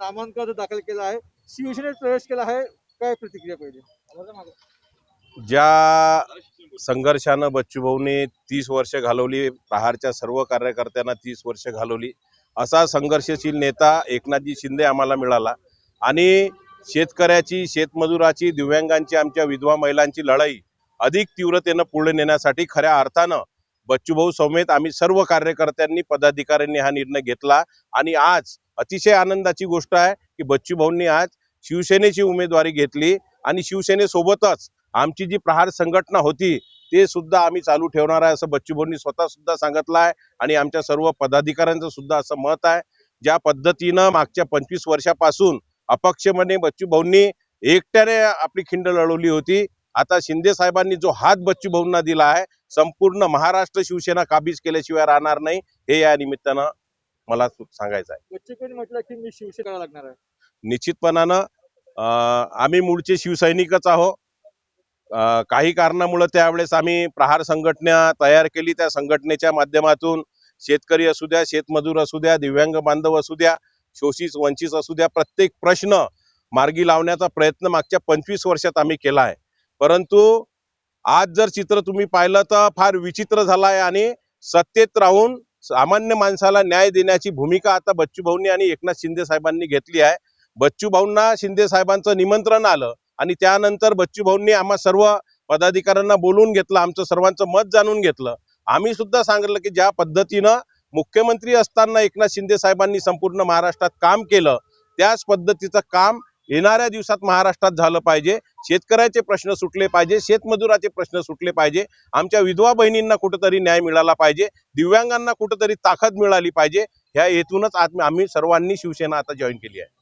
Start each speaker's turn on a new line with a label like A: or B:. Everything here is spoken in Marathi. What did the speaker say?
A: नामांकन दाखल केलं आहे, शिवसेनेत प्रवेश केला आहे. काय प्रतिक्रिया पाहिजे?
B: ज्या संघर्षानं बच्चूभाऊने 30 वर्ष घालवली, प्रहारच्या सर्व कार्यकर्त्यांना 30 वर्ष घालवली, असा संघर्षशील नेता एकनाथजी शिंदे आम्हाला मिळाला. आणि शेतकऱ्याची, शेतमजुराची, दिव्यांगांची, आमच्या विधवा महिलांची लढाई अधिक तीव्रतेनं पुढे नेण्यासाठी खऱ्या अर्थानं बच्चूभाऊ समेत आम्ही सर्व कार्यकर्त्यांनी, पदाधिकाऱ्यांनी हा निर्णय घेतला. आणि आज अतिशय आनंदाची गोष्ट आहे की बच्चूभाऊंनी आज शिवसेनेची उमेदवारी घेतली आणि शिवसेनेसोबतच आमची जी प्रहार संघटना होती ते सुद्धा आम्ही चालू ठेवणार आहे असं बच्चूभाऊंनी स्वतः सुद्धा सांगितलं आहे. आणि आमच्या सर्व पदाधिकाऱ्यांचं सुद्धा असं मत आहे. ज्या पद्धतीनं मागच्या 25 वर्षापासून अपक्षपणे बच्चूभाऊंनी एकट्याने आपली खिंड लढवली होती, आता शिंदे साहेबांनी जो हात बच्चूभाऊंना दिला आहे, संपूर्ण महाराष्ट्र शिवसेना काबीज केल्याशिवाय राहणार नाही, हे या निमित्तानं मला सांगायचं आहे.
A: बच्चूभाऊंनी म्हटलं की मी शिवसेना लागणार आहे.
B: निश्चितपणानं आम्ही मूळचे शिवसैनिकच आहोत. काही कारणामुळे त्यावेळेस आम्ही प्रहार संघटना तयार केली. त्या संघटनेच्या माध्यमातून शेतकरी असू द्या, शेतमजूर असू द्या, दिव्यांग बांधव असू द्या, शोषित वंचित असू द्या, प्रत्येक प्रश्न मार्गी लावण्याचा प्रयत्न मागच्या 25 वर्षात आम्ही केला आहे. परंतु आज जर चित्र तुम्ही पाहिलं तर फार विचित्र झालं आहे. आणि सत्तेत राहून सामान्य माणसाला न्याय देण्याची भूमिका आता बच्चूभाऊंनी आणि एकनाथ शिंदे साहेबांनी घेतली आहे. बच्चूभाऊंना शिंदे साहेबांचं निमंत्रण आलं आणि त्यानंतर बच्चूभाऊंनी आम्हा सर्व पदाधिकाऱ्यांना बोलवून घेतलं, आमचं सर्वांचं मत जाणून घेतलं. आम्ही सुद्धा सांगितलं की ज्या पद्धतीनं मुख्यमंत्री असताना एकनाथ शिंदे साहेबांनी संपूर्ण महाराष्ट्रात काम केलं, त्याच पद्धतीचं काम येणाऱ्या दिवसात महाराष्ट्रात झालं पाहिजे. शेतकऱ्याचे प्रश्न सुटले पाहिजे, शेतमजुराचे प्रश्न सुटले पाहिजे, आमच्या विधवा बहिणींना कुठेतरी न्याय मिळाला पाहिजे, दिव्यांगांना कुठेतरी ताकद मिळाली पाहिजे. ह्या हेतूनच आज आम्ही सर्वांनी शिवसेना आता जॉईन केली आहे.